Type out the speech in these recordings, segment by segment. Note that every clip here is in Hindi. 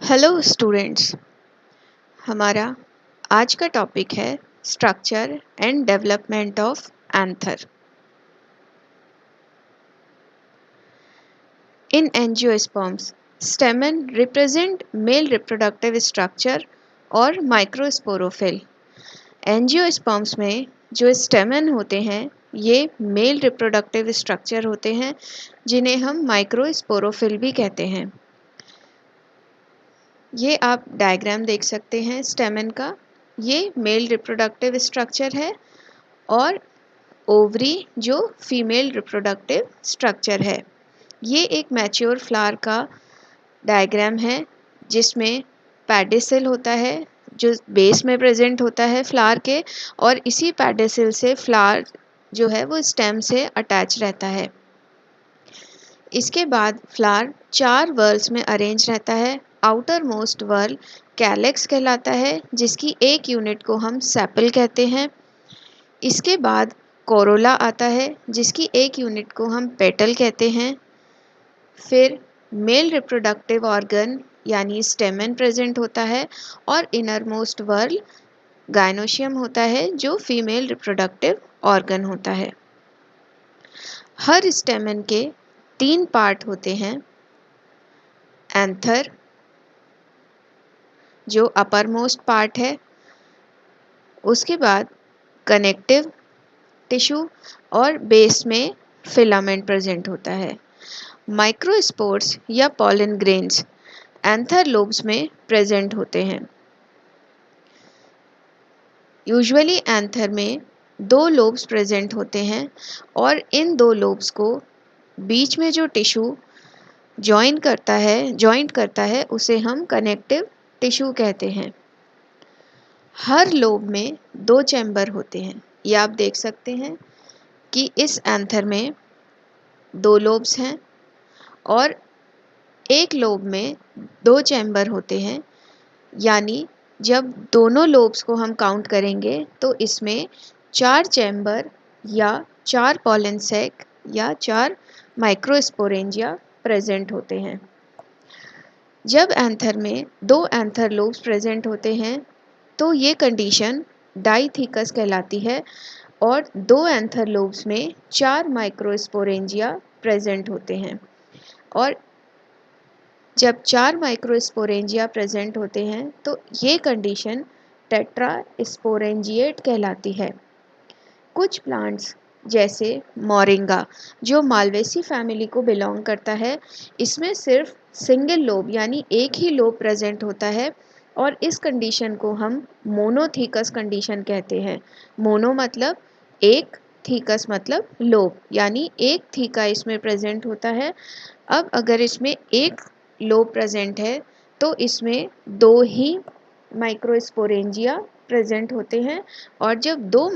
Hello students. हमारा आज का टॉपिक है structure and development of anther. In angiosperms स्टेमन represent male reproductive structure और माइक्रोस्पोरोफिल। एंजियोस्पर्म्स में जो स्टेमन होते हैं ये मेल रिप्रोडक्टिव स्ट्रक्चर होते हैं जिन्हें हम माइक्रोस्पोरोफिल भी कहते हैं। ये आप डायग्राम देख सकते हैं स्टेमन का। ये मेल रिप्रोडक्टिव स्ट्रक्चर है और ओवरी जो फीमेल रिप्रोडक्टिव स्ट्रक्चर है। ये एक मैच्योर फ्लावर का डायग्राम है जिसमें पैडिसिल होता है जो बेस में प्रेजेंट होता है फ्लावर के, और इसी पैडिसिल से फ्लावर जो है वो स्टेम से अटैच रहता है। इसके बाद फ्लावर 4 व्हर्ल्स में अरेंज रहता है। आउटर मोस्ट व्हर्ल कैलेक्स कहलाता है जिसकी एक यूनिट को हम सेपल कहते हैं। इसके बाद कोरोला आता है जिसकी एक यूनिट को हम पेटल कहते हैं। फिर मेल रिप्रोडक्टिव ऑर्गन यानी स्टेमन प्रेजेंट होता है और इनर मोस्ट व्हर्ल गायनोशियम होता है जो फीमेल रिप्रोडक्टिव ऑर्गन होता है। हर स्टेमन के 3 पार्ट होते हैं। एंथर जो अपर मोस्ट पार्ट है, उसके बाद कनेक्टिव टिश्यू और बेस में फिलामेंट प्रेजेंट होता है। माइक्रोस्पोर्स या पॉलन ग्रेन्स एंथर लोब्स में प्रेजेंट होते हैं। यूजुअली एंथर में 2 लोब्स प्रेजेंट होते हैं और इन 2 लोब्स को बीच में जो टिश्यू जॉइंट करता है उसे हम कनेक्टिव टिश्यू कहते हैं। हर लोब में 2 चैम्बर होते हैं। ये आप देख सकते हैं कि इस एंथर में 2 लोब्स हैं और एक लोब में 2 चैम्बर होते हैं, यानी जब दोनों लोब्स को हम काउंट करेंगे तो इसमें 4 चैम्बर या 4 पॉलन सैक या 4 माइक्रोस्पोरेंजिया प्रेजेंट होते हैं। जब एंथर में 2 एंथर लोब्स प्रेजेंट होते हैं तो ये कंडीशन डाइथिकस कहलाती है और 2 एंथर लोब्स में 4 माइक्रोस्पोरेंजिया प्रेजेंट होते हैं। और जब 4 माइक्रोस्पोरेंजिया प्रेजेंट होते हैं तो ये कंडीशन टेट्रास्पोरेंजिएट कहलाती है। कुछ प्लांट्स जैसे मोरिंगा जो मालवेसी फैमिली को बिलोंग करता है, इसमें सिर्फ सिंगल लोब यानी एक ही लोब प्रेजेंट होता है और इस कंडीशन को हम मोनोथीकस कंडीशन कहते हैं। मोनो मतलब एक, थीकस मतलब लोब, यानी एक थीका इसमें प्रेजेंट होता है। अब अगर इसमें एक लोब प्रेजेंट है तो इसमें 2 ही माइक्रोस्पोरेंजिया प्रेजेंट होते हैं, और जब 2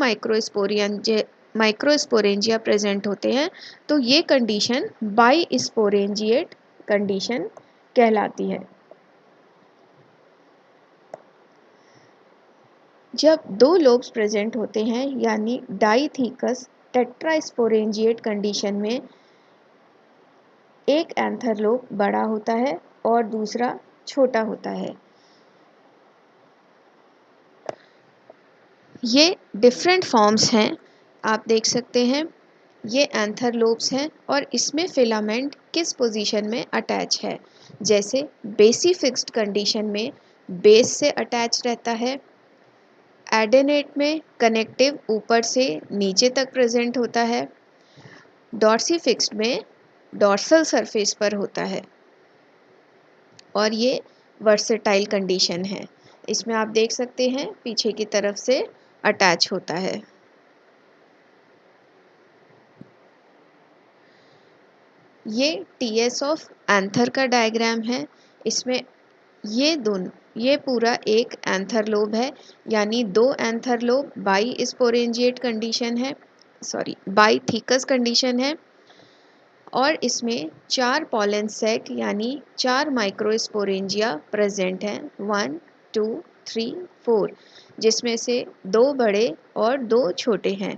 माइक्रोस्पोरेंजिया प्रेजेंट होते हैं तो ये कंडीशन बाइस्पोरेंजिएट कंडीशन कहलाती है। जब 2 लोब्स प्रेजेंट होते हैं यानी डाइथीकस टेट्रास्पोरेंजिएट कंडीशन में एक एंथर लोब बड़ा होता है और दूसरा छोटा होता है। ये डिफरेंट फॉर्म्स हैं, आप देख सकते हैं। ये एंथर लोब्स हैं और इसमें फिलामेंट किस पोजीशन में अटैच है। जैसे बेसी फिक्स्ड कंडीशन में बेस से अटैच रहता है। एडेनेट में कनेक्टिव ऊपर से नीचे तक प्रेजेंट होता है। डॉर्सी फिक्स्ड में डॉर्सल सरफेस पर होता है और ये वर्सेटाइल कंडीशन है। इसमें आप देख सकते हैं पीछे की तरफ से अटैच होता है। ये टीएस ऑफ एंथर का डायग्राम है। इसमें ये पूरा एक एंथर लोब है, यानी 2 एंथर लोब बाइस्पोरेंजिएट कंडीशन है, बाइथीकस कंडीशन है, और इसमें 4 पॉलन सैक यानी 4 माइक्रोस्पोरेंजिया प्रेजेंट हैं, 1 2 3 4, जिसमें से 2 बड़े और 2 छोटे हैं।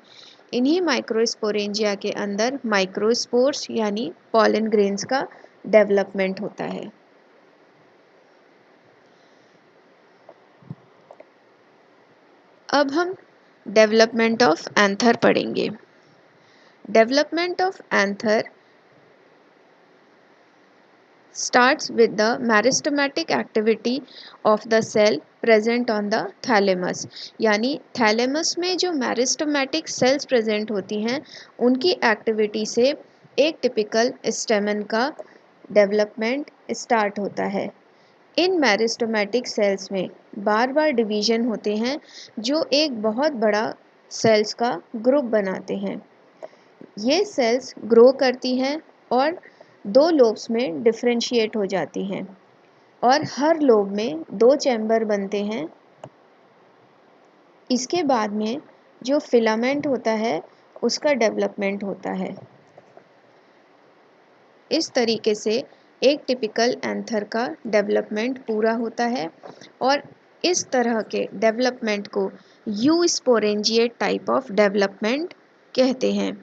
इन्हीं माइक्रोस्पोरेंजिया के अंदर माइक्रोस्पोर्स यानी पॉलन ग्रेन्स का डेवलपमेंट होता है। अब हम डेवलपमेंट ऑफ एंथर पढ़ेंगे। Development of anther starts with the meristematic activity of the cell present on the thalamus। यानी थैलेमस में जो मेरिस्टमेटिक सेल्स प्रेजेंट होती हैं उनकी एक्टिविटी से एक टिपिकल स्टेमन का डेवलपमेंट स्टार्ट होता है। इन मेरिस्टमेटिक सेल्स में बार बार डिवीजन होते हैं जो एक बहुत बड़ा सेल्स का ग्रुप बनाते हैं। ये सेल्स ग्रो करती हैं और दो लोब्स में डिफरेंशिएट हो जाती हैं और हर लोब में दो चैम्बर बनते हैं। इसके बाद में जो फिलामेंट होता है उसका डेवलपमेंट होता है। इस तरीके से एक टिपिकल एंथर का डेवलपमेंट पूरा होता है और इस तरह के डेवलपमेंट को यूस्पोरेंजिएट टाइप ऑफ डेवलपमेंट कहते हैं।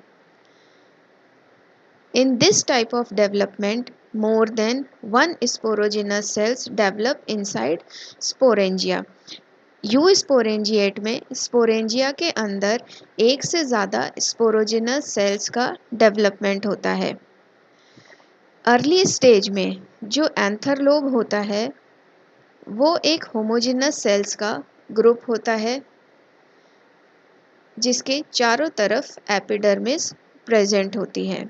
In this type of development, more than one sporogenous cells develop inside sporangia। Eusporangiate में स्पोरेंजिया के अंदर एक से ज़्यादा स्पोरोजिनस सेल्स का डेवलपमेंट होता है। अर्ली स्टेज में जो एंथर लोब होता है वो एक होमोजेनस सेल्स का ग्रुप होता है जिसके चारों तरफ एपिडर्मिस प्रेजेंट होती है।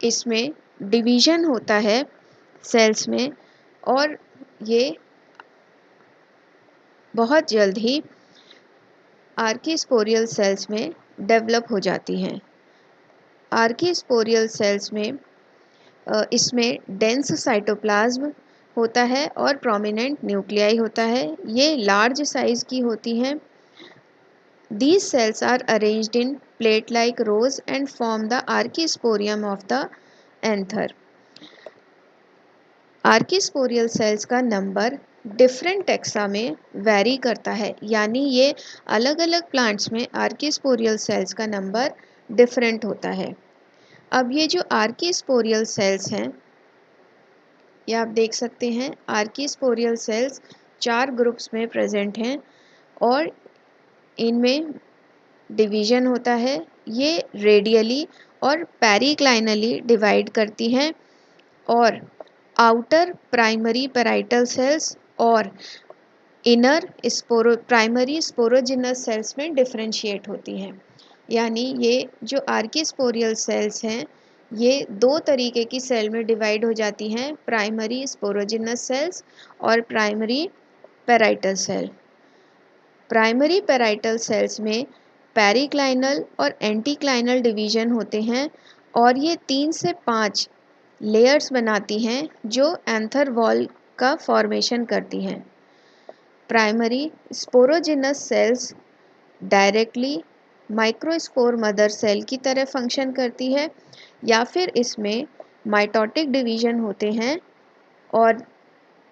इसमें डिवीजन होता है सेल्स में और ये बहुत जल्द ही आर्कीस्पोरियल सेल्स में डेवलप हो जाती हैं। आर्कीस्पोरियल सेल्स में इसमें डेंस साइटोप्लाज्म होता है और प्रोमिनेंट न्यूक्लियाई होता है। ये लार्ज साइज की होती हैं। These cells are arranged in plate-like rows and form the archisporium of the anther। Archesporial cells का नंबर डिफरेंट टेक्सा में वैरी करता है, यानी ये अलग अलग प्लांट्स में आर्कीस्पोरियल सेल्स का नंबर डिफरेंट होता है। अब ये जो आर्कीस्पोरियल सेल्स हैं ये आप देख सकते हैं, आर्कीस्पोरियल सेल्स 4 ग्रुप्स में प्रेजेंट हैं और इनमें डिवीजन होता है। ये रेडियली और पेरिक्लाइनली डिवाइड करती हैं और आउटर प्राइमरी पैराइटल सेल्स और इनर प्राइमरी स्पोरोजिनस सेल्स में डिफरेंशिएट होती हैं। यानी ये जो आर्कीस्पोरियल सेल्स हैं ये दो तरीके की सेल में डिवाइड हो जाती हैं, प्राइमरी स्पोरोजिनस सेल्स और primary parietal cell. Primary parietal cells में पेरिक्लाइनल और एंटीक्लाइनल डिवीजन होते हैं और ये 3 से 5 लेयर्स बनाती हैं जो एंथर वॉल का फॉर्मेशन करती हैं। Primary sporogenous cells directly microspore mother cell की तरह फंक्शन करती है या फिर इसमें माइटोटिक डिवीजन होते हैं और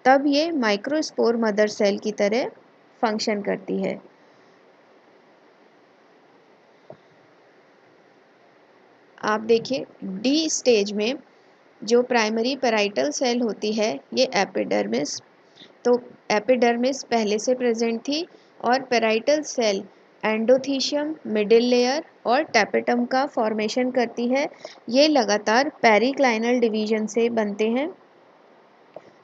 तब ये माइक्रोस्पोर मदर सेल की तरह फंक्शन करती है। आप देखिए डी स्टेज में जो प्राइमरी पैराइटल सेल होती है ये एपिडर्मिस, तो एपिडर्मिस पहले से प्रेजेंट थी और parietal cell endothecium, middle layer और टैपेटम का फॉर्मेशन करती है। ये लगातार पेरिक्लाइनल डिवीजन से बनते हैं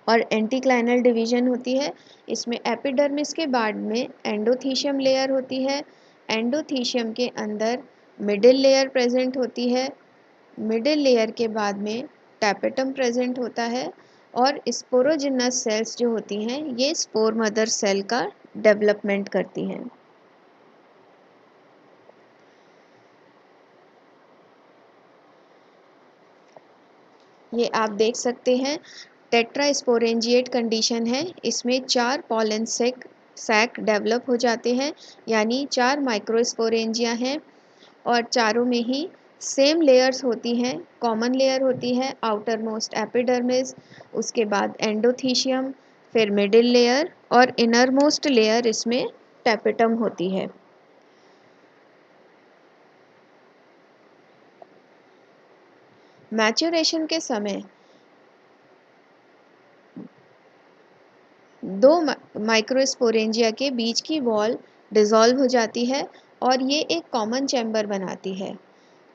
और एंटीक्लाइनल डिवीजन होती है। इसमें एपिडर्मिस के बाद में एंडोथीशियम लेयर होती है। एंडोथीशियम के अंदर मिडिल लेयर प्रेजेंट होती है। मिडिल लेयर के बाद में टैपेटम प्रेजेंट होता है और स्पोरोजिनस सेल्स जो होती हैं ये स्पोर मदर सेल का डेवलपमेंट करती हैं। ये आप देख सकते हैं टेट्रास्पोरेंजिएट कंडीशन है। इसमें 4 पॉलन सैक डेवलप हो जाते हैं, यानी 4 माइक्रोस्पोरेंजिया हैं और चारों में ही सेम लेयर्स होती हैं। कॉमन लेयर होती है आउटर मोस्ट एपिडर्मिस, उसके बाद एंडोथीशियम, फिर मिडिल लेयर और इनर मोस्ट लेयर इसमें टैपेटम होती है। मैच्योरेशन के समय दो माइक्रोस्पोरेंजिया के बीच की वॉल डिसॉल्व हो जाती है और ये एक कॉमन चैम्बर बनाती है।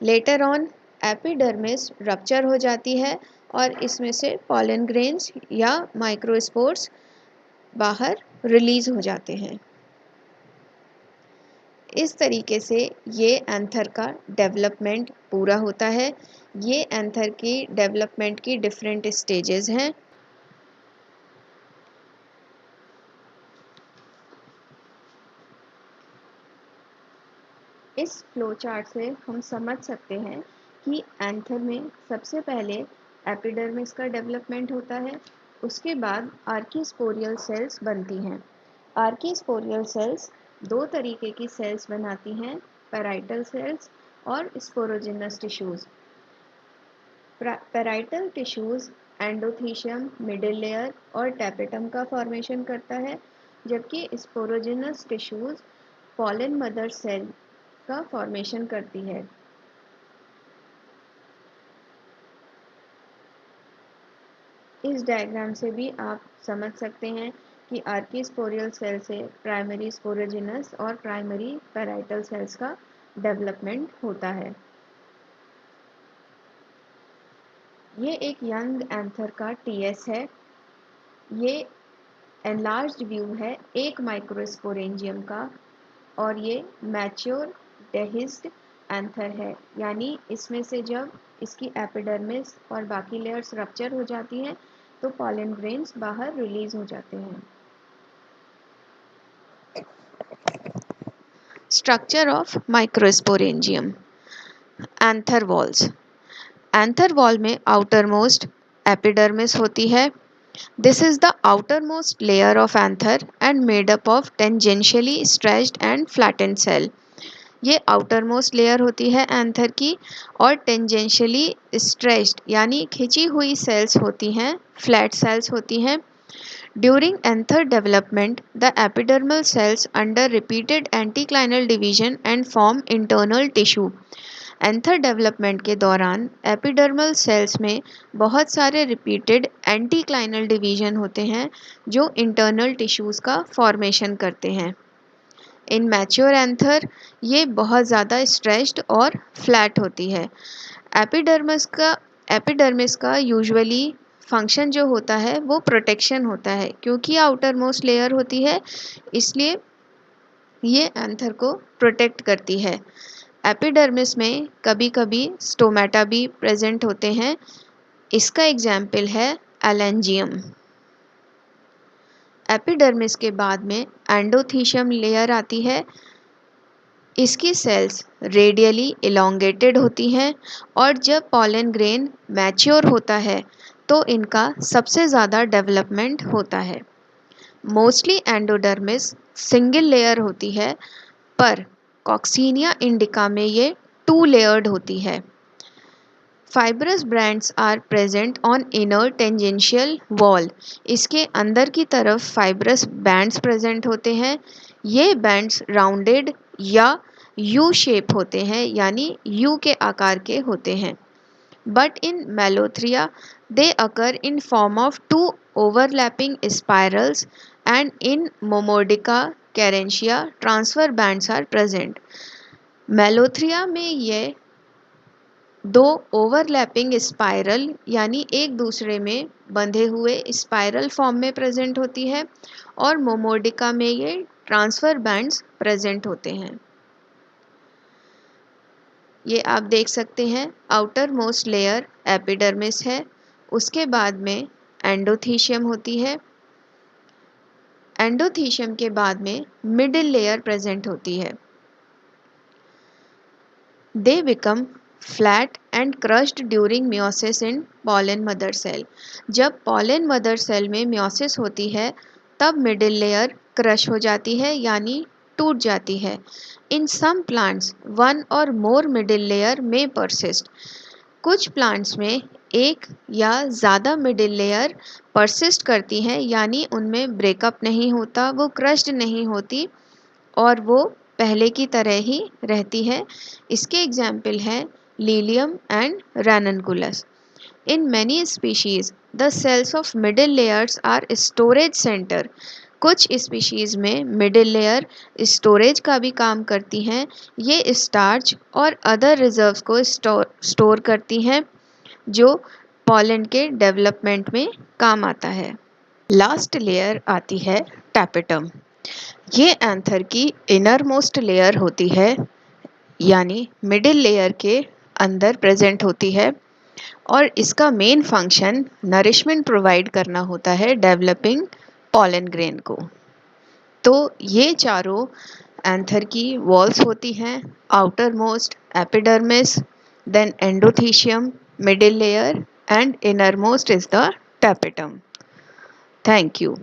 लेटर ऑन एपिडर्मिस रप्चर हो जाती है और इसमें से पॉलन ग्रेन्स या माइक्रोस्पोर्स बाहर रिलीज हो जाते हैं। इस तरीके से ये एंथर का डेवलपमेंट पूरा होता है। ये एंथर की डेवलपमेंट की डिफरेंट स्टेजेस हैं। इस फ्लो चार्ट से हम समझ सकते हैं कि एंथर में सबसे पहले एपिडर्मिस का डेवलपमेंट होता है, उसके बाद आर्कीस्पोरियल सेल्स बनती हैं। आर्कीस्पोरियल सेल्स दो तरीके की सेल्स बनाती हैं, पैराइटल सेल्स और sporogenous tissues. Parietal tissues endothecium, middle layer और टैपेटम का फॉर्मेशन करता है, जबकि sporogenous tissues pollen mother cell का फॉर्मेशन करती है। इस डायग्राम से भी आप समझ सकते हैं कि आर्कीस्पोरियल सेल से प्राइमरी स्पोरोजिनस और प्राइमरी पैराइटल सेल्स का डेवलपमेंट होता है। ये एक यंग एंथर का टीएस है। ये एनलार्ज्ड व्यू है एक माइक्रोस्पोरेंजियम का और ये मैच्योर डेहिस्ड एंथर है, यानी इसमें से जब इसकी एपिडर्मिस और बाकी लेयर्स रप्चर हो जाती हैं तो पॉलन ग्रेन्स बाहर रिलीज हो जाते हैं। Structure of microsporangium. Anther walls. Anther wall में आउटर मोस्ट एपिडर्मिस होती है। This is the outermost layer of anther and made up of tangentially stretched and flattened cell. ये आउटर मोस्ट लेयर होती है एंथर की और टेंजेंशियली स्ट्रेच्ड यानी खिंची हुई सेल्स होती हैं, फ्लैट सेल्स होती हैं। During anther development the epidermal cells under repeated anticlinal division and form internal tissue. Anther development के दौरान एपिडर्मल सेल्स में बहुत सारे रिपीटेड एंटीक्लाइनल डिवीजन होते हैं जो इंटरनल टिश्यूज़ का फॉर्मेशन करते हैं। इन मैच्योर एंथर ये बहुत ज़्यादा स्ट्रेच्ड और फ्लैट होती है। एपिडर्मिस का यूजुअली फंक्शन जो होता है वो प्रोटेक्शन होता है, क्योंकि आउटर मोस्ट लेयर होती है इसलिए ये एंथर को प्रोटेक्ट करती है। एपिडर्मिस में कभी कभी स्टोमेटा भी प्रेजेंट होते हैं। इसका एग्जाम्पल है एलेंजियम। एपिडर्मिस के बाद में एंडोथीशियम लेयर आती है। इसकी सेल्स रेडियली इलोंगेटेड होती हैं और जब पॉलन ग्रेन मैच्योर होता है तो इनका सबसे ज़्यादा डेवलपमेंट होता है। मोस्टली एंडोडर्मिस सिंगल लेयर होती है, पर कॉक्सीनिया इंडिका में ये 2 लेयर्ड होती है। Fibrous bands are present on inner tangential wall. इसके अंदर की तरफ फाइब्रस बैंड्स प्रेजेंट होते हैं। ये बैंड्स राउंडेड या यू शेप होते हैं, यानी यू के आकार के होते हैं। But in Melothria they occur in form of 2 overlapping spirals and in Momordica charantia transfer bands are present. Melothria में ये 2 ओवरलैपिंग स्पाइरल यानी एक दूसरे में बंधे हुए स्पाइरल फॉर्म में प्रेजेंट होती है और मोमोडिका में ये ट्रांसफर बैंड्स प्रेजेंट होते हैं। ये आप देख सकते हैं आउटर मोस्ट लेयर एपिडर्मिस है, उसके बाद में एंडोथीशियम होती है। एंडोथीशियम के बाद में मिडिल लेयर प्रेजेंट होती है। They become flat and crushed during meiosis in pollen mother cell. जब पॉलन मदर सेल में मियोसिस होती है तब मिडिल लेयर क्रश हो जाती है, यानी टूट जाती है। इन सम प्लांट्स 1 और मोर मिडिल लेयर में परसिस्ट। कुछ प्लांट्स में एक या ज़्यादा मिडिल लेयर परसिस्ट करती है, यानी उनमें ब्रेकअप नहीं होता, वो क्रश्ड नहीं होती और वो पहले की तरह ही रहती है। इसके एग्जाम्पल हैं Lilium and Ranunculus. In many species, the cells of middle layers are storage center. कुछ स्पीशीज में मिडिल लेयर स्टोरेज का भी काम करती हैं। ये स्टार्च और अदर रिजर्व्स को स्टोर करती हैं जो पॉलन के डेवलपमेंट में काम आता है। लास्ट लेयर आती है टैपेटम। ये एंथर की इनर मोस्ट लेयर होती है, यानी मिडिल लेयर के अंदर प्रेजेंट होती है और इसका मेन फंक्शन नरिशमेंट प्रोवाइड करना होता है डेवलपिंग पॉलन ग्रेन को। तो ये चारों एंथर की वॉल्स होती हैं, outer most epidermis, then endothecium, middle layer and inner most is the tapetum. Thank you.